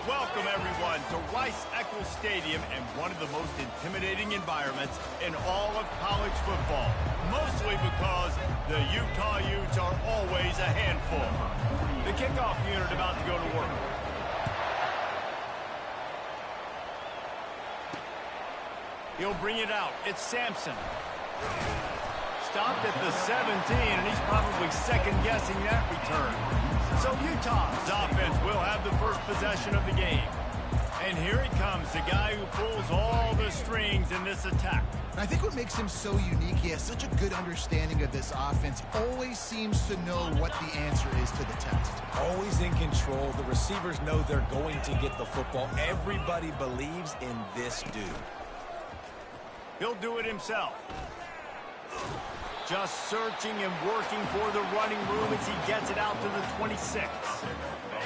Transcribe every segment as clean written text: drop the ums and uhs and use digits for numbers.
Welcome, everyone, to Rice-Eccles Stadium and one of the most intimidating environments in all of college football, mostly because the Utah Utes are always a handful. The kickoff unit about to go to work. He'll bring it out. It's Sampson. Stopped at the 17, and he's probably second-guessing that return. So Utah's offense will have the first possession of the game. And here he comes, the guy who pulls all the strings in this attack. I think what makes him so unique, he has such a good understanding of this offense, always seems to know what the answer is to the test. Always in control. The receivers know they're going to get the football. Everybody believes in this dude. He'll do it himself. Just searching and working for the running room as he gets it out to the 26.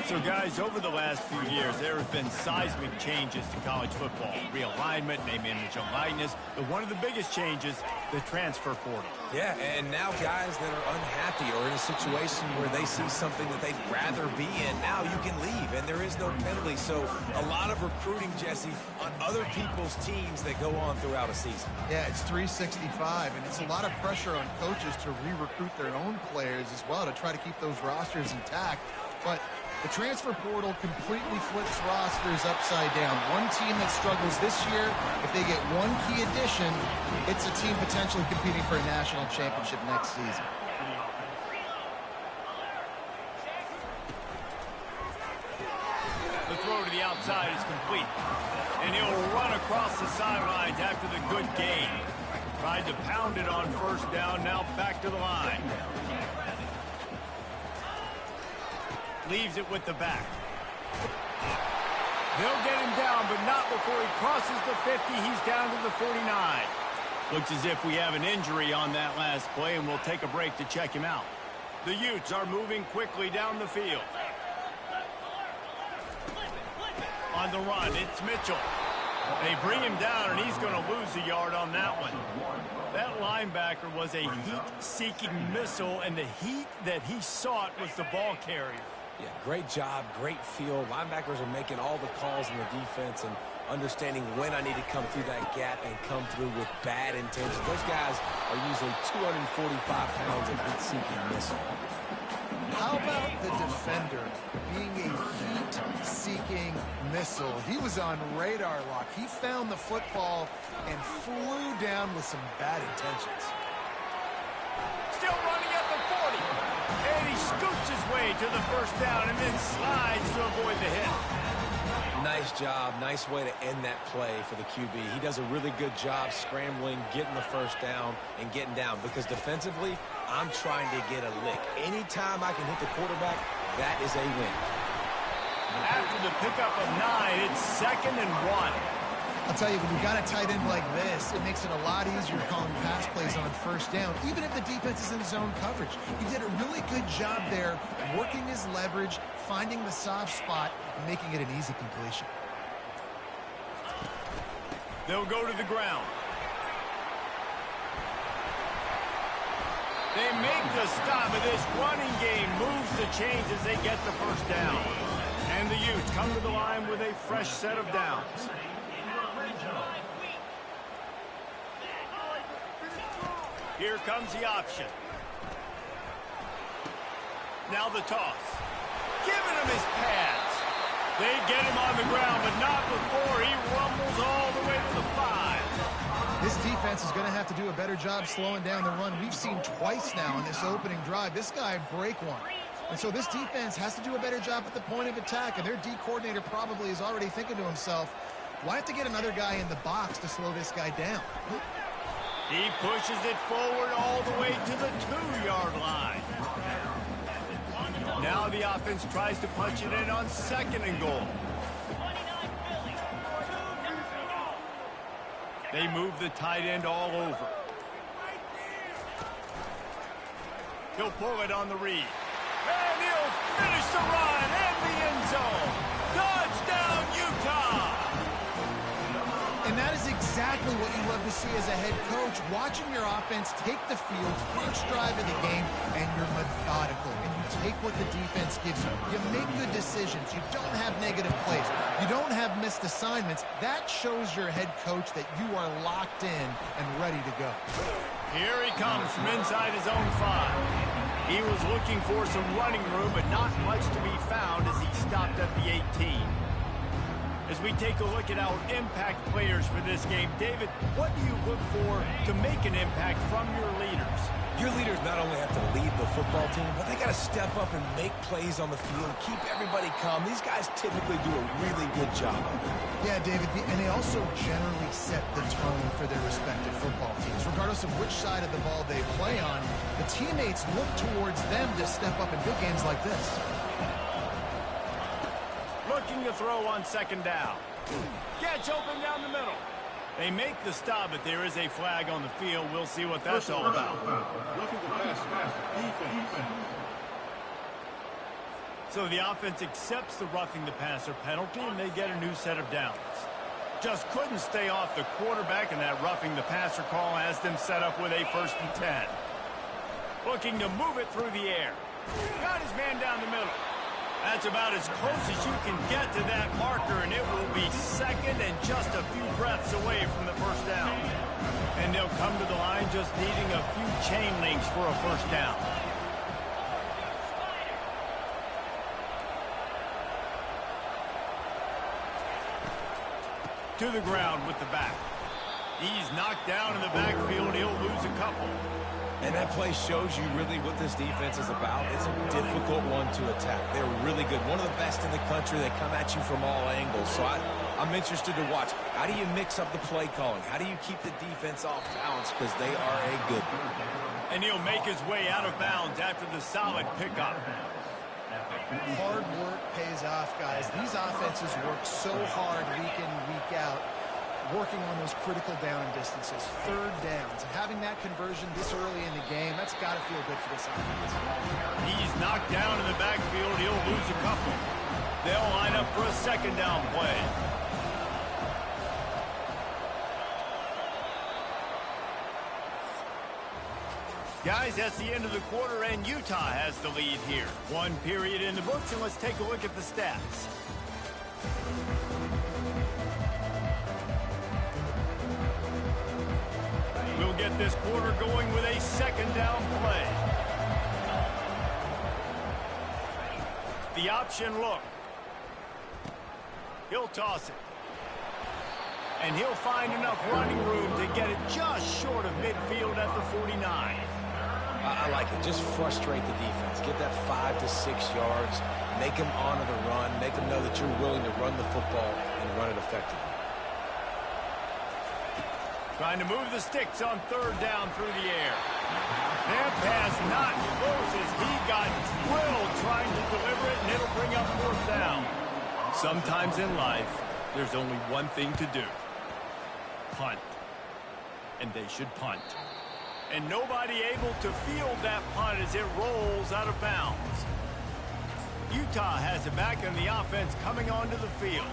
So, guys, over the last few years, there have been seismic changes to college football. Realignment, name, image, and likeness. But one of the biggest changes, the transfer portal. Yeah, and now guys that are unhappy or in a situation where they see something that they'd rather be in, now you can leave, and there is no penalty. So a lot of recruiting, Jesse, on other people's teams that go on throughout a season. Yeah, it's 365, and it's a lot of pressure on coaches to re-recruit their own players as well to try to keep those rosters intact. But the transfer portal completely flips rosters upside down. One team that struggles this year, if they get one key addition, it's a team potentially competing for a national championship next season. The throw to the outside is complete. And he'll run across the sidelines after the good gain. Tried to pound it on first down, now back to the line. Leaves it with the back. They'll get him down, but not before he crosses the 50. He's down to the 49. Looks as if we have an injury on that last play, and we'll take a break to check him out. The Utes are moving quickly down the field. On the run, it's Mitchell. They bring him down, and he's going to lose a yard on that one. That linebacker was a heat-seeking missile, and the heat that he sought was the ball carrier. Yeah, great job, great feel. Linebackers are making all the calls in the defense and understanding when I need to come through that gap and come through with bad intentions. Those guys are usually 245 pounds of heat-seeking missile. How about the defender being a heat-seeking missile? He was on radar lock. He found the football and flew down with some bad intentions. Still running at the 40. And he scoots his way to the first down and then slides to avoid the hit. Nice job. Nice way to end that play for the QB. He does a really good job scrambling, getting the first down, and getting down. Because defensively, I'm trying to get a lick. Anytime I can hit the quarterback, that is a win. After the pickup of 9, it's 2nd and 1. I'll tell you, when you've got a tight end like this, it makes it a lot easier calling pass plays on first down, even if the defense is in zone coverage. He did a really good job there, working his leverage, finding the soft spot, and making it an easy completion. They'll go to the ground. They make the stop, and this running game moves the chains as they get the first down. And the Utes come to the line with a fresh set of downs. Here comes the option. Now the toss. Giving him his pads. They get him on the ground, but not before he rumbles all the way to the 5. This defense is going to have to do a better job slowing down the run. We've seen twice now in this opening drive. This guy break one. And so this defense has to do a better job at the point of attack, and their D coordinator probably is already thinking to himself, well, I have to get another guy in the box to slow this guy down. He pushes it forward all the way to the 2-yard line. Now the offense tries to punch it in on 2nd and goal. They move the tight end all over. He'll pull it on the read. And he'll finish the run in the end zone. Touchdown, Utah! And that is exactly exactly what you love to see as a head coach, watching your offense take the field, first drive of the game, and you're methodical, and you take what the defense gives you. You make good decisions. You don't have negative plays. You don't have missed assignments. That shows your head coach that you are locked in and ready to go. Here he comes from inside his own 5. He was looking for some running room, but not much to be found as he stopped at the 18. As we take a look at our impact players for this game, David, what do you look for to make an impact from your leaders? Your leaders not only have to lead the football team, but they got to step up and make plays on the field, keep everybody calm. These guys typically do a really good job of it. Yeah, David, and they also generally set the tone for their respective football teams. Regardless of which side of the ball they play on, the teammates look towards them to step up in big games like this. Looking to throw on second down. Gets open down the middle. They make the stop, but there is a flag on the field. We'll see what that's all about. So the offense accepts the roughing the passer penalty, and they get a new set of downs. Just couldn't stay off the quarterback, and that roughing the passer call has them set up with a 1st and 10. Looking to move it through the air. Got his man down the middle. That's about as close as you can get to that marker, and it will be second and just a few breaths away from the 1st down. And they'll come to the line just needing a few chain links for a 1st down. To the ground with the back. He's knocked down in the backfield. He'll lose a couple. And that play shows you really what this defense is about. It's a difficult one to attack. They're really good. One of the best in the country. They come at you from all angles. So I'm interested to watch. How do you mix up the play calling? How do you keep the defense off balance? Because they are a good one. And he'll make his way out of bounds after the solid pickup. Hard work pays off, guys. These offenses work so hard week in, week out, working on those critical down distances, 3rd downs. And having that conversion this early in the game, that's got to feel good for this offense. He's knocked down in the backfield. He'll lose a couple. They'll line up for a 2nd down play. Guys, that's the end of the quarter, and Utah has the lead here. 1 period in the books, and let's take a look at the stats. We'll get this quarter going with a 2nd down play. The option look. He'll toss it. And he'll find enough running room to get it just short of midfield at the 49. I like it. Just frustrate the defense. Get that 5 to 6 yards. Make them honor the run. Make them know that you're willing to run the football and run it effectively. Trying to move the sticks on 3rd down through the air. That pass not close as he got drilled trying to deliver it, and it'll bring up 4th down. Sometimes in life, there's only one thing to do. Punt. And they should punt. And nobody able to field that punt as it rolls out of bounds. Utah has it back in the offense coming onto the field.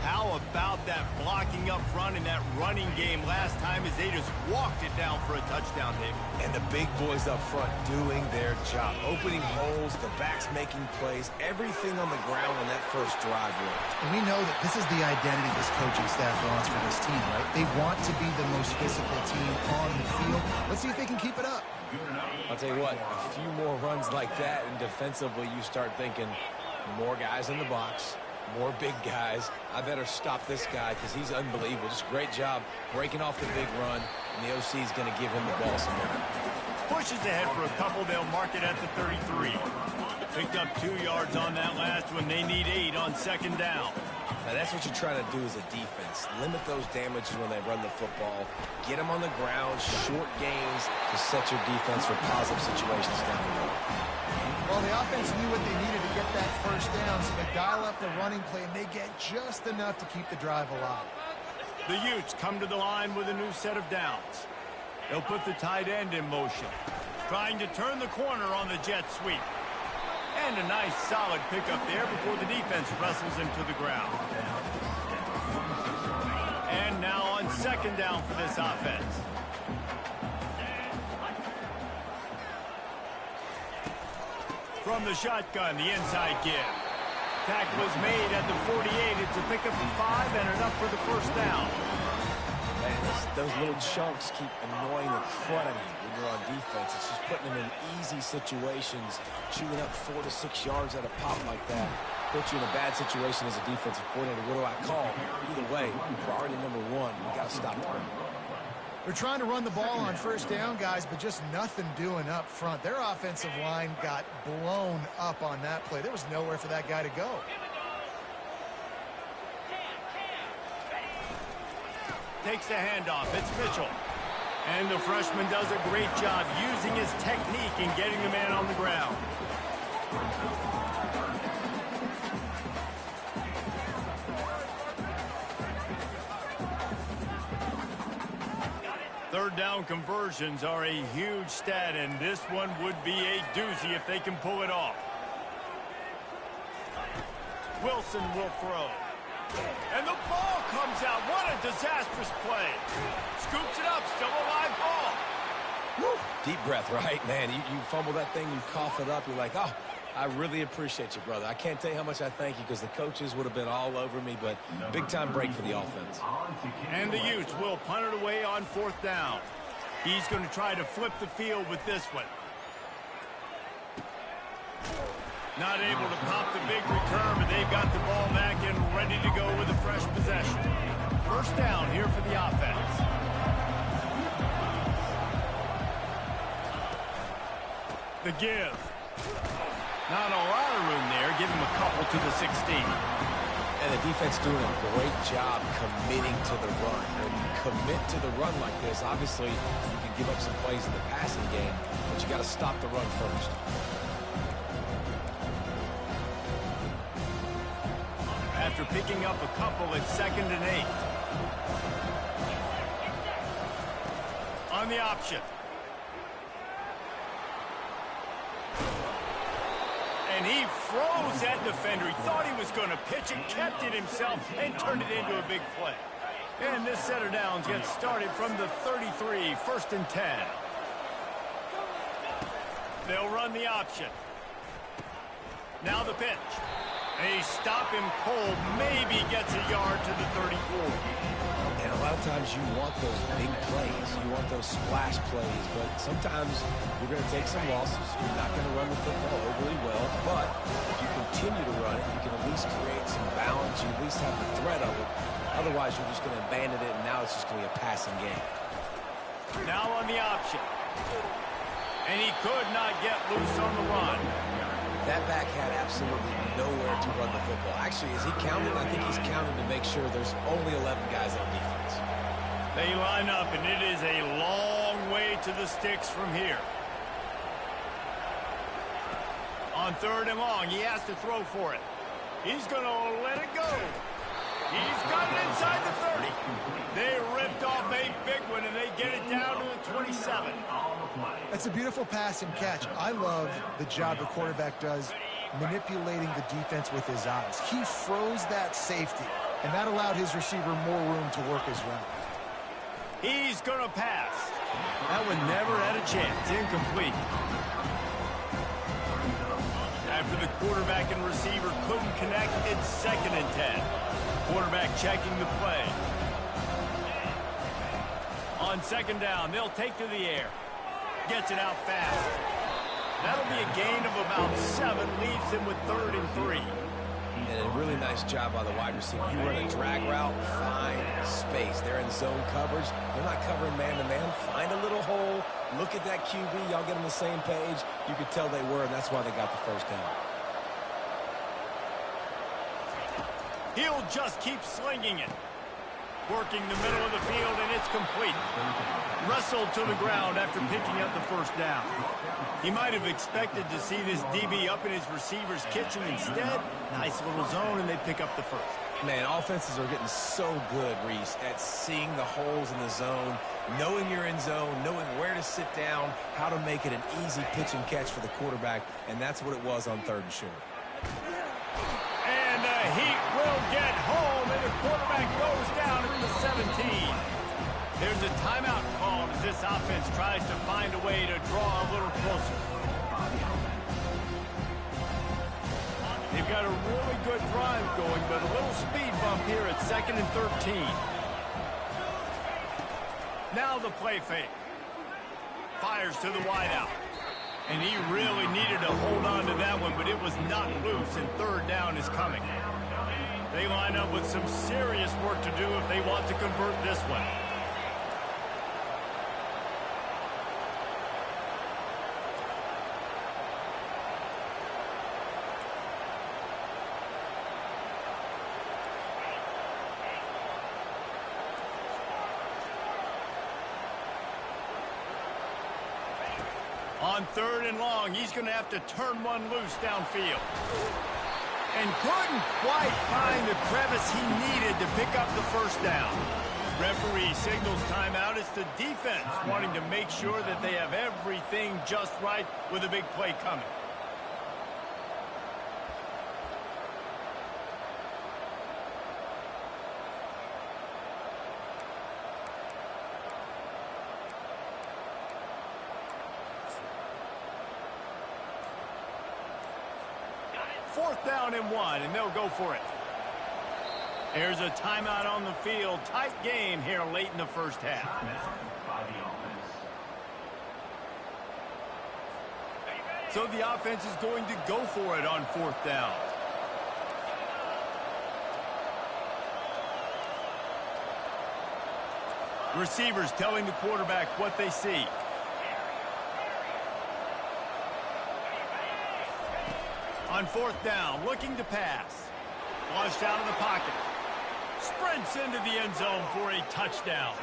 How about that blocking up front in that running game last time as they just walked it down for a touchdown, David? And the big boys up front doing their job. Opening holes, the backs making plays, everything on the ground when that 1st drive worked. And we know that this is the identity this coaching staff wants for this team, right? They want to be the most physical team on the field. Let's see if they can keep it up. I'll tell you what, a few more runs like that, and defensively you start thinking more guys in the box, more big guys. I better stop this guy because he's unbelievable. Just great job breaking off the big run, and the OC is going to give him the ball some more. Pushes ahead for a couple. They'll mark it at the 33. Picked up 2 yards on that last one. They need 8 on 2nd down. Now, that's what you're trying to do as a defense. Limit those damages when they run the football. Get them on the ground, short gains to set your defense for positive situations down the road. Well, the offense knew what they needed to get that 1st down, so they dial up the running play, and they get just enough to keep the drive alive. The Utes come to the line with a new set of downs. They'll put the tight end in motion, trying to turn the corner on the jet sweep. And a nice solid pickup there before the defense wrestles him to the ground. And now on second down for this offense. From the shotgun, the inside give. Tackle is made at the 48. It's a pickup of 5 and enough for the first down. Man, those little chunks keep annoying the crud out of you when you're on defense. It's just putting them in easy situations, chewing up 4 to 6 yards at a pop like that. Put you in a bad situation as a defensive coordinator. What do I call? Either way, priority number 1, we got to stop the run. They're trying to run the ball on first down, guys, but just nothing doing up front. Their offensive line got blown up on that play. There was nowhere for that guy to go. Takes the handoff. It's Mitchell. And the freshman does a great job using his technique and getting the man on the ground. Third down conversions are a huge stat, and this one would be a doozy if they can pull it off. Wilson will throw. And the ball comes out. What a disastrous play. Scoops it up. Still a live ball. Woo. Deep breath, right? Man, you fumble that thing, you cough it up. You're like, oh, I really appreciate you, brother. I can't tell you how much I thank you because the coaches would have been all over me, but big-time break for the offense. And the Utes will punt it away on fourth down. He's going to try to flip the field with this one. Not able to pop the big return, but they've got the ball back and ready to go with a fresh possession. First down here for the offense. The give. Not a lot of room there. Give him a couple to the 16. And the defense doing a great job committing to the run. When you commit to the run like this, obviously you can give up some plays in the passing game, but you got to stop the run first. After picking up a couple, it's 2nd and 8. On the option. And he froze that defender. He thought he was going to pitch it, kept it himself, and turned it into a big play. And this set of downs gets started from the 33, 1st and 10. They'll run the option. Now the pitch. They stop him cold, maybe gets a yard to the 34. And a lot of times you want those big plays. You want those splash plays, but sometimes you're going to take some losses. You're not going to run the football overly well, but if you continue to run it, you can at least create some balance. You at least have the threat of it. Otherwise, you're just going to abandon it, and now it's just going to be a passing game. Now on the option. And he could not get loose on the run. That back had absolutely nowhere to run the football. Actually, is he counting? I think he's counting to make sure there's only 11 guys on defense. They line up, and it is a long way to the sticks from here. On 3rd and long, he has to throw for it. He's going to let it go. He's got it inside the 30. They ripped off a big one, and they get it down to the 27. That's a beautiful pass and catch. I love the job the quarterback does manipulating the defense with his eyes. He froze that safety, and that allowed his receiver more room to work his route. He's going to pass. That one never had a chance. Incomplete. After the quarterback and receiver couldn't connect, it's 2nd and 10. Quarterback checking the play. On 2nd down, they'll take to the air. Gets it out fast. That'll be a gain of about 7, leaves him with 3rd and 3. And a really nice job by the wide receiver. You run a drag route, find space. They're in zone coverage. They're not covering man-to-man. Find a little hole. Look at that QB. Y'all get on the same page. You could tell they were, and that's why they got the first down. He'll just keep slinging it. Working the middle of the field, and it's complete. Wrestled to the ground after picking up the first down. He might have expected to see this DB up in his receiver's kitchen. Instead, nice little zone, and they pick up the first. Man, offenses are getting so good, Reese, at seeing the holes in the zone, knowing you're in zone, knowing where to sit down, how to make it an easy pitch and catch for the quarterback, and that's what it was on 3rd and short. And the Heat will get home, and the quarterback goes down at the 17. There's a timeout called as this offense tries to find a way to draw a little closer. They've got a really good drive going, but a little speed bump here at 2nd and 13. Now the play fake. Fires to the wideout. And he really needed to hold on to that one, but it was not loose, and 3rd down is coming. They line up with some serious work to do if they want to convert this one. On 3rd and long, he's going to have to turn one loose downfield. And couldn't quite find the crevice he needed to pick up the 1st down. Referee signals timeout. It's the defense wanting to make sure that they have everything just right with a big play coming. Fourth down and 1, and they'll go for it. There's a timeout on the field. Tight game here late in the 1st half. So the offense is going to go for it on 4th down. Receivers telling the quarterback what they see. On 4th down, looking to pass. Flushed out of the pocket. Sprints into the end zone for a touchdown.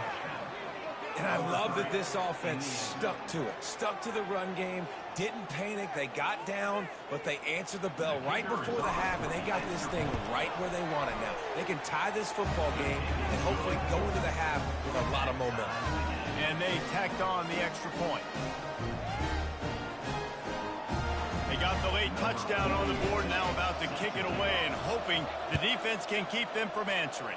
And I love that this offense stuck to it. Stuck to the run game. Didn't panic. They got down, but they answered the bell right before the half, and they got this thing right where they want it now. They can tie this football game and hopefully go into the half with a lot of momentum. And they tacked on the extra point. They got the late touchdown on the board, now about to kick it away and hoping the defense can keep them from answering.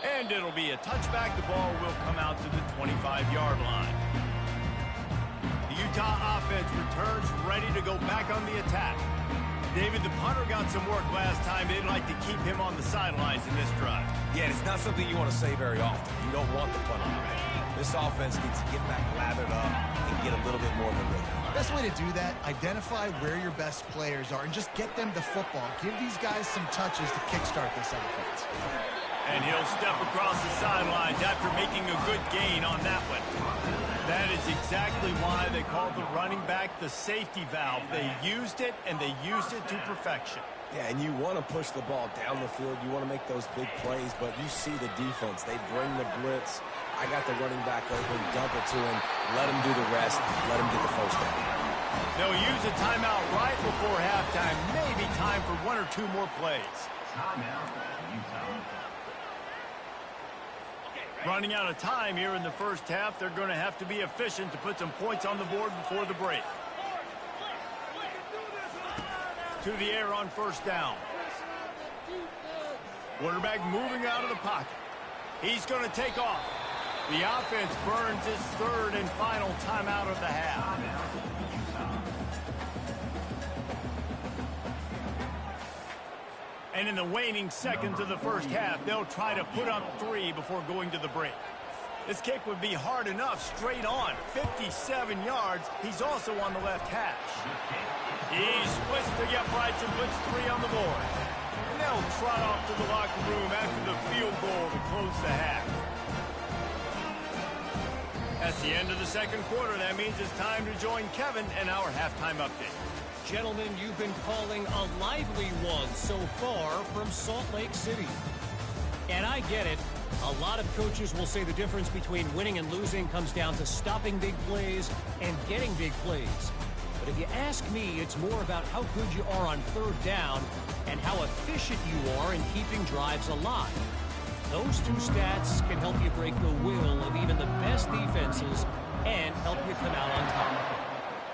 And it'll be a touchback. The ball will come out to the 25-yard line. The Utah offense returns ready to go back on the attack. David, the punter got some work last time. They'd like to keep him on the sidelines in this drive. Yeah, it's not something you want to say very often. You don't want the punter. This offense needs to get back lathered up and get a little bit more of a rhythm. Best way to do that, identify where your best players are and just get them the football. Give these guys some touches to kickstart this offense. And he'll step across the sidelines after making a good gain on that one. That is exactly why they called the running back the safety valve. They used it, and they used it to perfection. Yeah, and you want to push the ball down the field. You want to make those big plays, but you see the defense. They bring the blitz. I got the running back open, dump it to him, let him do the rest, let him get the 1st down. They'll use a timeout right before halftime. Maybe time for 1 or 2 more plays. Running out of time here in the 1st half. They're going to have to be efficient to put some points on the board before the break. To the air on 1st down. Quarterback moving out of the pocket. He's going to take off. The offense burns his 3rd and final timeout of the half. And in the waning seconds of the 1st half, they'll try to put up 3 before going to the break. This kick would be hard enough straight on. 57 yards. He's also on the left hash. He splits the uprights and puts 3 on the board. And they'll trot off to the locker room after the field goal to close the half. That's the end of the 2nd quarter. That means it's time to join Kevin and our halftime update. Gentlemen, you've been calling a lively one so far from Salt Lake City. And I get it. A lot of coaches will say the difference between winning and losing comes down to stopping big plays and getting big plays. But if you ask me, it's more about how good you are on 3rd down and how efficient you are in keeping drives alive. Those 2 stats can help you break the will of even the best defenses and help you come out on top.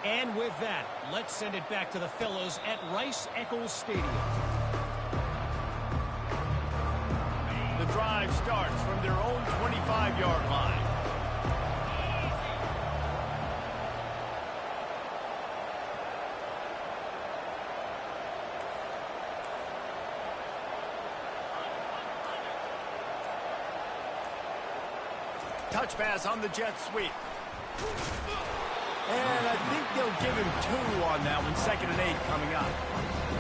And with that, let's send it back to the fellows at Rice-Eccles Stadium. The drive starts from their own 25-yard line. Touch pass on the jet sweep. And I think they'll give him 2 on that one. 2nd and 8 coming up.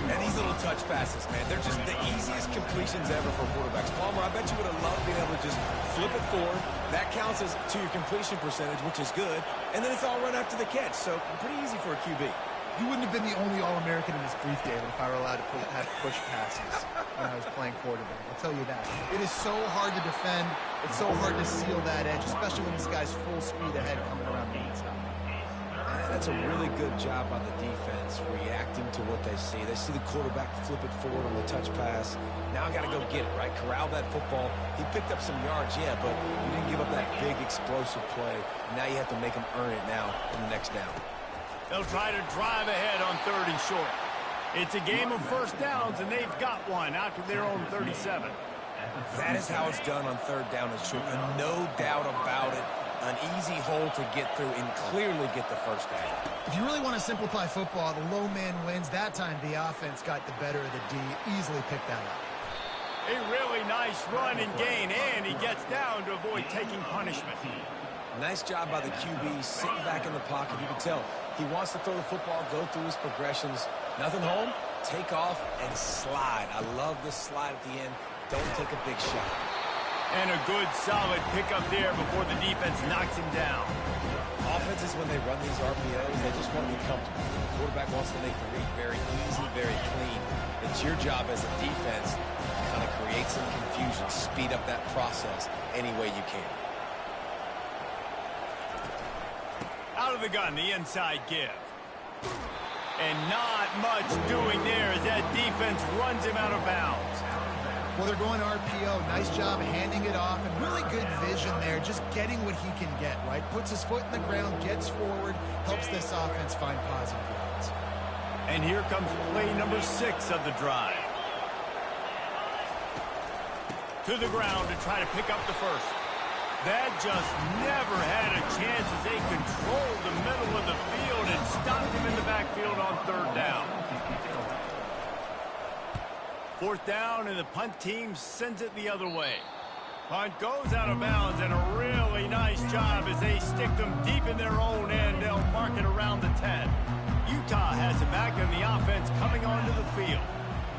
And these little touch passes, man, they're just the easiest completions ever for quarterbacks. Palmer, I bet you would have loved being able to just flip it forward. That counts as to your completion percentage, which is good. And then it's all run after the catch. So pretty easy for a QB. You wouldn't have been the only All-American in this brief, David, if I were allowed to have push passes when I was playing quarterback. I'll tell you that. It is so hard to defend. It's so hard to seal that edge, especially when this guy's full speed ahead coming around the inside. That's a really good job by the defense, reacting to what they see. They see the quarterback flip it forward on the touch pass. Now I got to go get it, right? Corral that football. He picked up some yards, yeah, but you didn't give up that big explosive play. And now you have to make him earn it now in the next down. They'll try to drive ahead on 3rd and short. It's a game of first downs, and they've got one out to their own 37. That is how it's done on 3rd down and short, and no doubt about it. An easy hole to get through and clearly get the first down. If you really want to simplify football, the low man wins. That time the offense got the better of the D. Easily picked that up. A really nice run and gain, and he gets down to avoid taking punishment. Nice job by the QB, sitting back in the pocket. You can tell he wants to throw the football, go through his progressions. Nothing home, take off, and slide. I love the slide at the end. Don't take a big shot. And a good, solid pickup there before the defense knocks him down. Offenses, when they run these RPOs, they just want to be comfortable. The quarterback wants to make the read very easy, very clean. It's your job as a defense to kind of create some confusion, speed up that process any way you can. Out of the gun, the inside give. And not much doing there as that defense runs him out of bounds. Well, they're going RPO. Nice job handing it off, and really good vision there, just getting what he can get, right? Puts his foot in the ground, gets forward, helps this offense find positive yards. And here comes play number 6 of the drive. To the ground to try to pick up the first. That just never had a chance as they controlled the middle of the field and stopped him in the backfield on 3rd down. 4th down, and the punt team sends it the other way. Punt goes out of bounds, and a really nice job as they stick them deep in their own end. They'll mark it around the 10. Utah has it back, and the offense coming onto the field.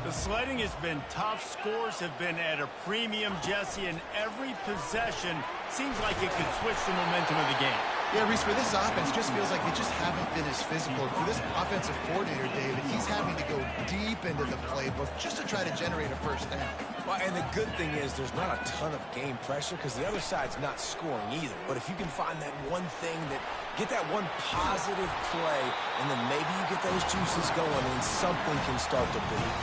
The sledding has been tough. Scores have been at a premium, Jesse, and every possession seems like it could switch the momentum of the game. Yeah, Reese, for this offense, just feels like they just haven't been as physical. For this offensive coordinator, David, he's having to go deep into the playbook just to try to generate a first down. Well, and the good thing is there's not a ton of game pressure because the other side's not scoring either. But if you can find that one thing get that one positive play, and then maybe you get those juices going and something can start to beat.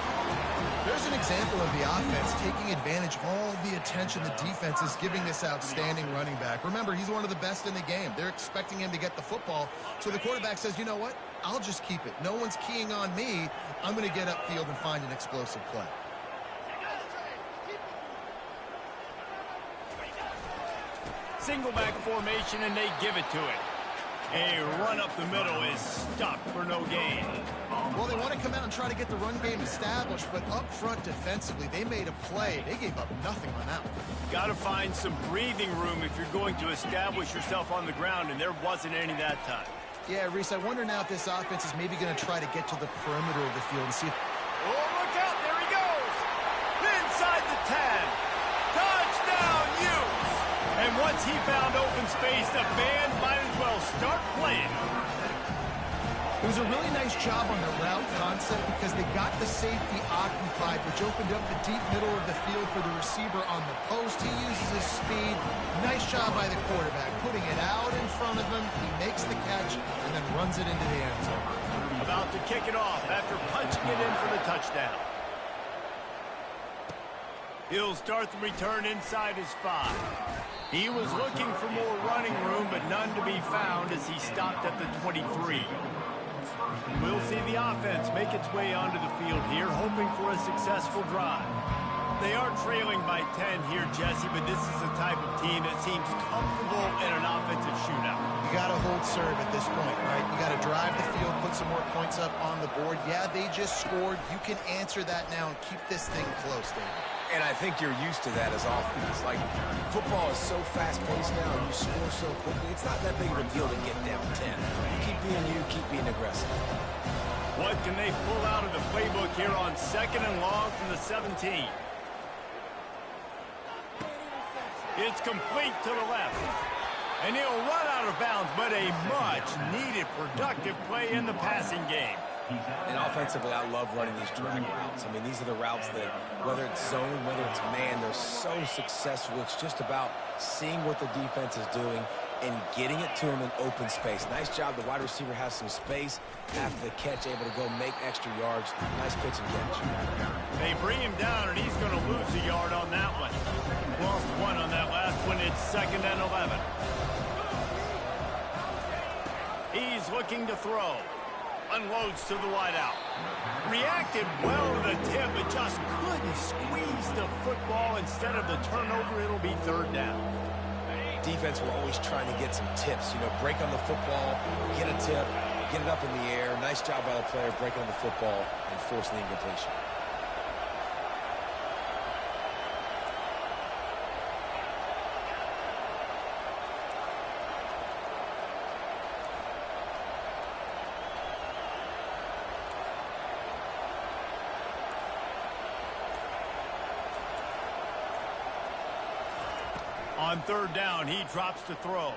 There's an example of the offense taking advantage of all the attention the defense is giving this outstanding running back. Remember, he's one of the best in the game. They're expecting him to get the football. So the quarterback says, you know what? I'll just keep it. No one's keying on me. I'm going to get upfield and find an explosive play. Single back formation, and they give it to it. A run up the middle is stuck for no gain. Well, they want to come out and try to get the run game established, but up front defensively, they made a play. They gave up nothing on that one. Got to find some breathing room if you're going to establish yourself on the ground, and there wasn't any that time. Yeah, Reese, I wonder now if this offense is maybe going to try to get to the perimeter of the field and see if... Oh, look out. There he goes. Inside the 10. Touchdown, Utes. And once he found open space, the band might as well start playing. It was a really nice job on the route concept because they got the safety occupied, which opened up the deep middle of the field for the receiver on the post. He uses his speed. Nice job by the quarterback, putting it out in front of him. He makes the catch and then runs it into the end zone. About to kick it off after punching it in for the touchdown. He'll start the return inside his 5. He was looking for more running room, but none to be found as he stopped at the 23. We'll see the offense make its way onto the field here, hoping for a successful drive. They are trailing by 10 here, Jesse, but this is the type of team that seems comfortable in an offensive shootout. You got to hold serve at this point, right? You got to drive the field, put some more points up on the board. Yeah, they just scored. You can answer that now and keep this thing close, David. And I think you're used to that as offense. Like, football is so fast-paced now, and you score so quickly. It's not that big of a deal to get down 10. You, keep being aggressive. What can they pull out of the playbook here on 2nd and long from the 17? It's complete to the left. And he'll run out of bounds, but a much-needed productive play in the passing game. And offensively, I love running these drag routes. I mean, these are the routes that, whether it's zone, whether it's man, they're so successful. It's just about seeing what the defense is doing and getting it to him in open space. Nice job. The wide receiver has some space after the catch, able to go make extra yards. Nice pitch and catch. They bring him down, and he's going to lose a yard on that one. Lost one on that last one. It's 2nd and 11. He's looking to throw. Unloads to the wideout. Reacted well to the tip, but just couldn't squeeze the football. Instead of the turnover, it'll be 3rd down. Defense were always trying to get some tips. You know, break on the football, get a tip, get it up in the air. Nice job by the player breaking on the football and forcing the incompletion. On 3rd down, he drops to throw.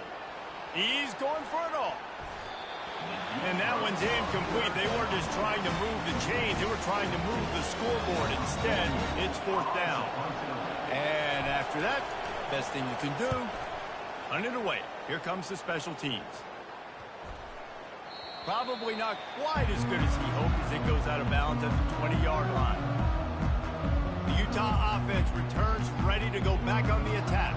He's going for it all. And that one's incomplete. They weren't just trying to move the chains. They were trying to move the scoreboard. Instead, it's 4th down. And after that, best thing you can do, hunt it away. Here comes the special teams. Probably not quite as good as he hoped as it goes out of bounds at the 20-yard line. The Utah offense returns ready to go back on the attack.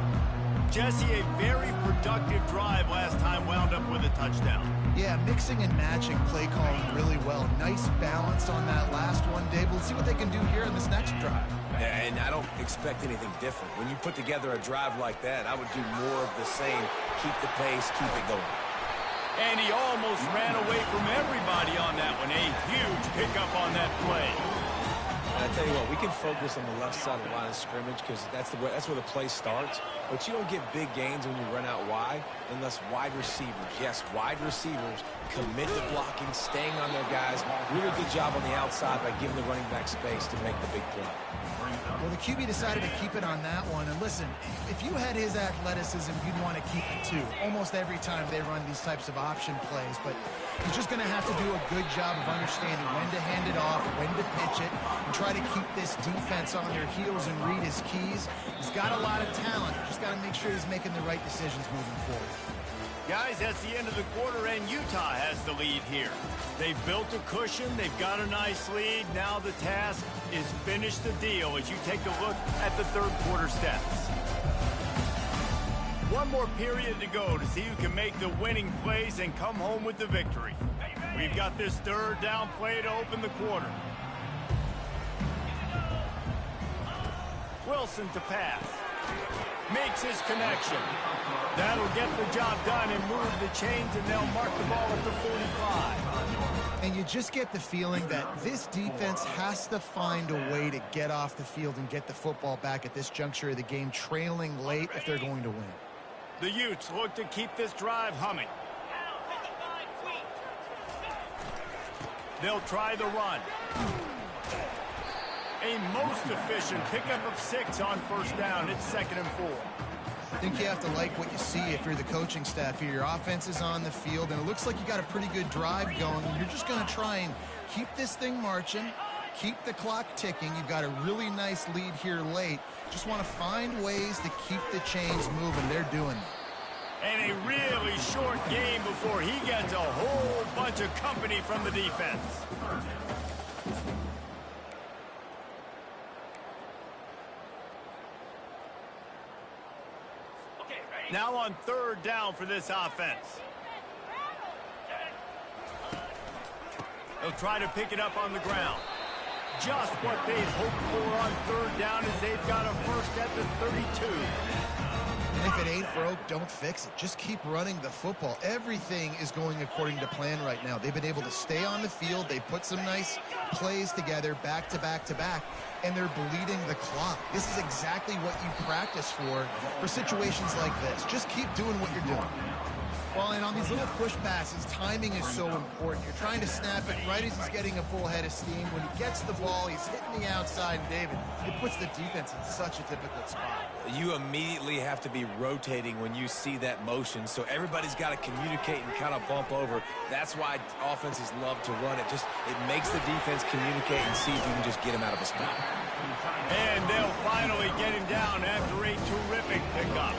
Jesse, a very productive drive last time, wound up with a touchdown. Yeah, mixing and matching play calling really well. Nice balance on that last one, Dave. Let's see what they can do here in this next drive. Yeah, and I don't expect anything different. When you put together a drive like that, I would do more of the same. Keep the pace, keep it going. And he almost ran away from everybody on that one. A huge pickup on that play. And I tell you what, we can focus on the left side of the line of scrimmage because that's where the play starts. But you don't get big gains when you run out wide unless wide receivers, yes, wide receivers, commit to blocking, staying on their guys. Really good job on the outside by giving the running back space to make the big play. Well, the QB decided to keep it on that one. And listen, if you had his athleticism, you'd want to keep it too. Almost every time they run these types of option plays. But he's just going to have to do a good job of understanding when to hand it off, when to pitch it, and try to keep this defense on their heels and read his keys. He's got a lot of talent. Just got to make sure he's making the right decisions moving forward. Guys, that's the end of the quarter, and Utah has the lead here. They've built a cushion. They've got a nice lead. Now the task is finish the deal as you take a look at the 3rd quarter stats. One more period to go to see who can make the winning plays and come home with the victory. We've got this 3rd down play to open the quarter. Wilson to pass. Makes his connection. That'll get the job done and move the chains, and they'll mark the ball at the 45. And you just get the feeling that this defense has to find a way to get off the field and get the football back at this juncture of the game, trailing late if they're going to win. The Utes look to keep this drive humming. They'll try the run. A most efficient pickup of 6 on 1st down. It's 2nd and 4. I think you have to like what you see if you're the coaching staff here. Your offense is on the field, and it looks like you got a pretty good drive going. You're just going to try and keep this thing marching, keep the clock ticking. You've got a really nice lead here late. Just want to find ways to keep the chains moving. They're doing it. And a really short game before he gets a whole bunch of company from the defense. Now on 3rd down for this offense. They'll try to pick it up on the ground. just what they'd hoped for on third down as they've got a first at the 32. And if it ain't broke, don't fix it. Just keep running the football. Everything is going according to plan right now. They've been able to stay on the field. They put some nice plays together back to back to back, and they're bleeding the clock. This is exactly what you practice for situations like this. Just keep doing what you're doing. Well, and on these little push passes, timing is so important. You're trying to snap it right as he's getting a full head of steam. When he gets the ball, he's hitting the outside, and David, it puts the defense in such a difficult spot. You immediately have to be rotating when you see that motion, so everybody's got to communicate and kind of bump over. That's why offenses love to run it. It makes the defense communicate and see if you can just get him out of a spot. And they'll finally get him down after a terrific pickup.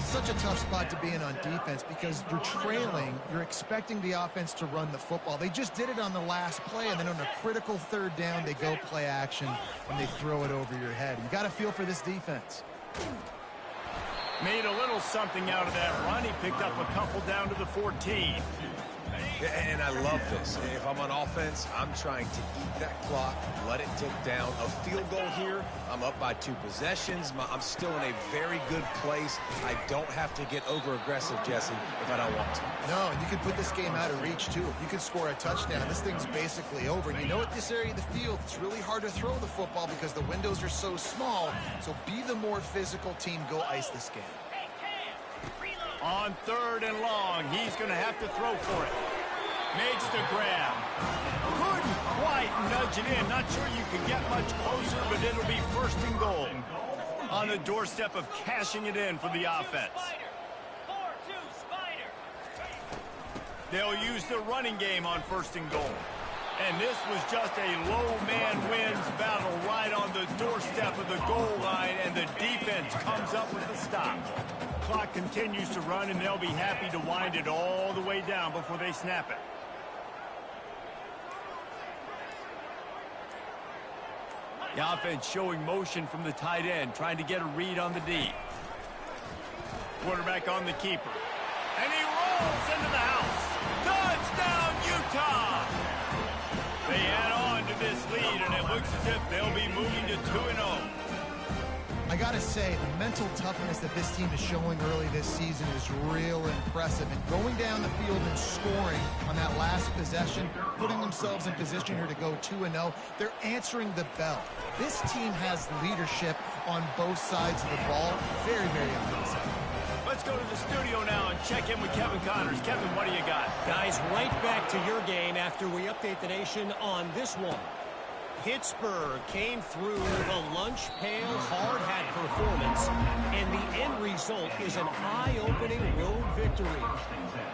Such a tough spot to be in on defense because you're trailing. You're expecting the offense to run the football. They just did it on the last play, and then on a critical third down, they go play action, and they throw it over your head. You got to feel for this defense. Made a little something out of that run. He picked up a couple down to the 14. And I love this. If I'm on offense, I'm trying to eat that clock, let it tick down. A field goal here, I'm up by 2 possessions. I'm still in a very good place. I don't have to get over-aggressive, Jesse, if I don't want to. No, and you can put this game out of reach, too. You can score a touchdown. This thing's basically over. And you know, at this area of the field, it's really hard to throw the football because the windows are so small. So be the more physical team. Go ice this game. On third and long, he's going to have to throw for it. Makes the grab. Couldn't quite nudge it in. Not sure you can get much closer, but it'll be first and goal. On the doorstep of cashing it in for the offense. They'll use the running game on first and goal. And this was just a low man wins battle right on the doorstep of the goal line, and the defense comes up with the stop. Clock continues to run, and they'll be happy to wind it all the way down before they snap it. The offense showing motion from the tight end, trying to get a read on the D. Quarterback on the keeper. And he rolls into the house. Touchdown, Utah! They add on to this lead, and it looks as if they'll be moving to 2-0. I got to say, the mental toughness that this team is showing early this season is real impressive. And going down the field and scoring on that last possession, putting themselves in position here to go 2-0, they're answering the bell. This team has leadership on both sides of the ball. Very, very impressive. Let's go to the studio now and check in with Kevin Connors. Kevin, what do you got? Guys, right back to your game after we update the nation on this one. Pittsburgh came through the lunch pail hard-hat performance, and the end result is an eye-opening road victory.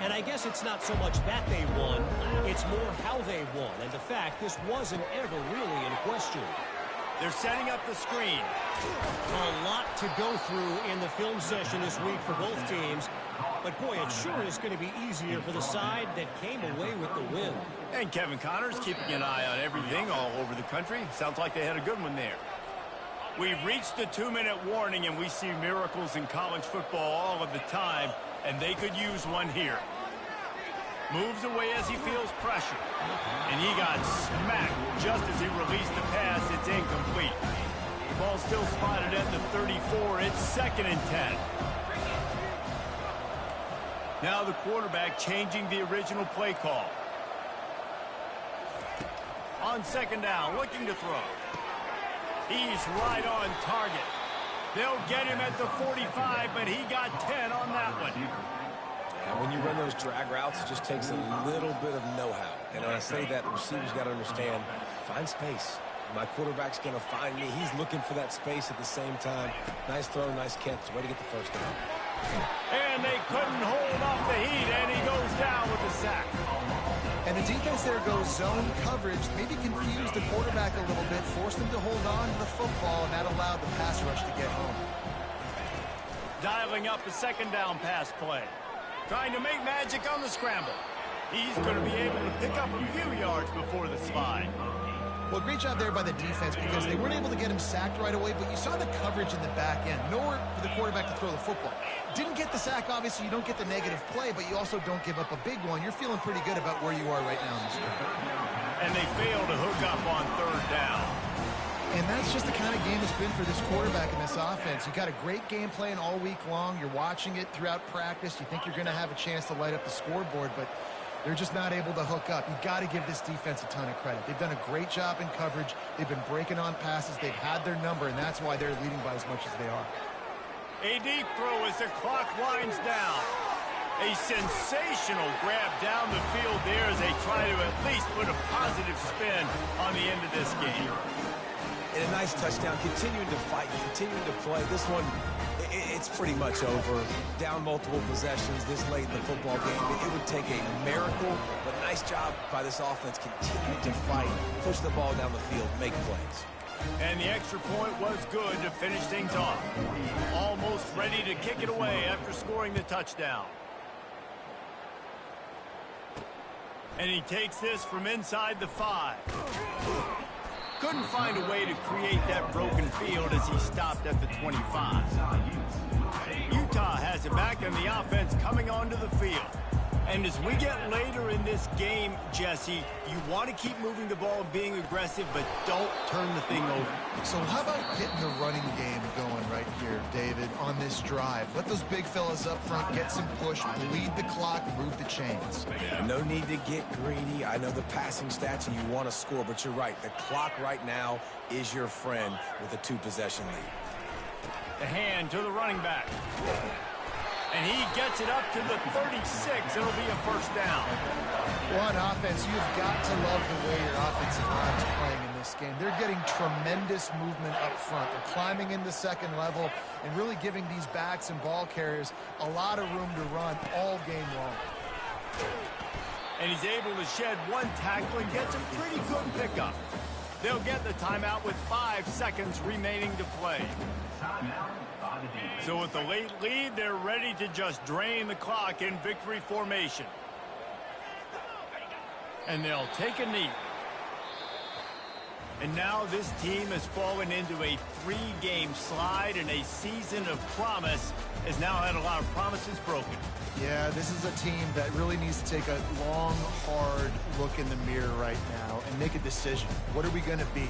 And I guess it's not so much that they won, it's more how they won, and the fact this wasn't ever really in question. They're setting up the screen. A lot to go through in the film session this week for both teams. But, boy, it sure is going to be easier for the side that came away with the win. And Kevin Connors keeping an eye on everything all over the country. Sounds like they had a good one there. We've reached the 2-minute warning, and we see miracles in college football all of the time, and they could use one here. Moves away as he feels pressure. And he got smacked just as he released the pass. It's incomplete. The ball still spotted at the 34. It's 2nd and 10. Now the quarterback changing the original play call. On 2nd down, looking to throw. He's right on target. They'll get him at the 45, but he got 10 on that one. And when you run those drag routes, it just takes a little bit of know-how. And when I say that, the receivers got to understand, find space. My quarterback's going to find me. He's looking for that space at the same time. Nice throw, nice catch. Way to get the first down. And they couldn't hold off the heat, and he goes down with the sack. And the defense there goes zone coverage, maybe confused the quarterback a little bit, forced him to hold on to the football, and that allowed the pass rush to get home. Dialing up the 2nd down pass play. Trying to make magic on the scramble. He's going to be able to pick up a few yards before the slide. Well, great job there by the defense because they weren't able to get him sacked right away, but you saw the coverage in the back end. Nowhere for the quarterback to throw the football. Didn't get the sack, obviously. You don't get the negative play, but you also don't give up a big one. You're feeling pretty good about where you are right now in this game. And they fail to hook up on third down. And that's just the kind of game it's been for this quarterback in this offense. You got a great game plan all week long. You're watching it throughout practice. You think you're going to have a chance to light up the scoreboard, but they're just not able to hook up. You got to give this defense a ton of credit. They've done a great job in coverage. They've been breaking on passes. They've had their number, and that's why they're leading by as much as they are. A deep throw as the clock winds down. A sensational grab down the field there as they try to at least put a positive spin on the end of this game. And a nice touchdown, continuing to fight, continuing to play. This one, it's pretty much over. Down multiple possessions this late in the football game. It would take a miracle, but nice job by this offense continuing to fight, push the ball down the field, make plays. And the extra point was good to finish things off. Almost ready to kick it away after scoring the touchdown. And he takes this from inside the 5. Couldn't find a way to create that broken field as he stopped at the 25. Utah has it back and the offense coming onto the field. And as we get later in this game, Jesse, you want to keep moving the ball and being aggressive, but don't turn the thing over. So how about getting the running game going right here, David, on this drive? Let those big fellas up front get some push, lead the clock, move the chains. Yeah, no need to get greedy. I know the passing stats and you want to score, but you're right. The clock right now is your friend with a 2-possession lead. The hand to the running back. And he gets it up to the 36. It'll be a first down. Well, on offense, you've got to love the way your offensive line is playing in this game. They're getting tremendous movement up front. They're climbing into second level and really giving these backs and ball carriers a lot of room to run all game long. And he's able to shed one tackle and gets a pretty good pickup. They'll get the timeout with 5 seconds remaining to play. So with the late lead, they're ready to just drain the clock in victory formation. And they'll take a knee. And now this team has fallen into a 3-game slide, and a season of promise has now had a lot of promises broken. Yeah, this is a team that really needs to take a long, hard look in the mirror right now and make a decision. What are we going to be?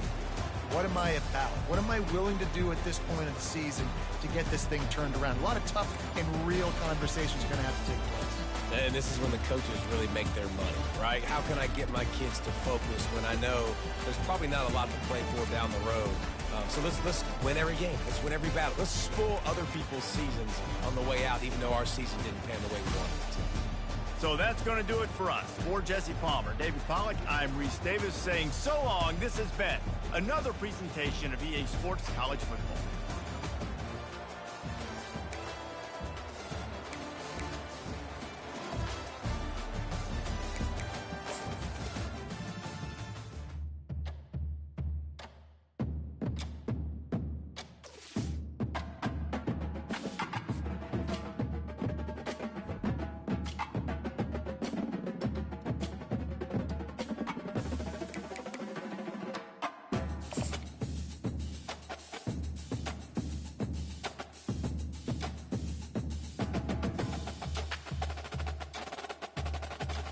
What am I about? What am I willing to do at this point of the season to get this thing turned around? A lot of tough and real conversations are going to have to take place. And this is when the coaches really make their money, right? How can I get my kids to focus when I know there's probably not a lot to play for down the road? So let's win every game. Let's win every battle. Let's spoil other people's seasons on the way out, even though our season didn't pan the way we wanted it to. So that's going to do it for us. For Jesse Palmer, David Pollack, I'm Reese Davis saying so long. This has been another presentation of EA Sports College Football.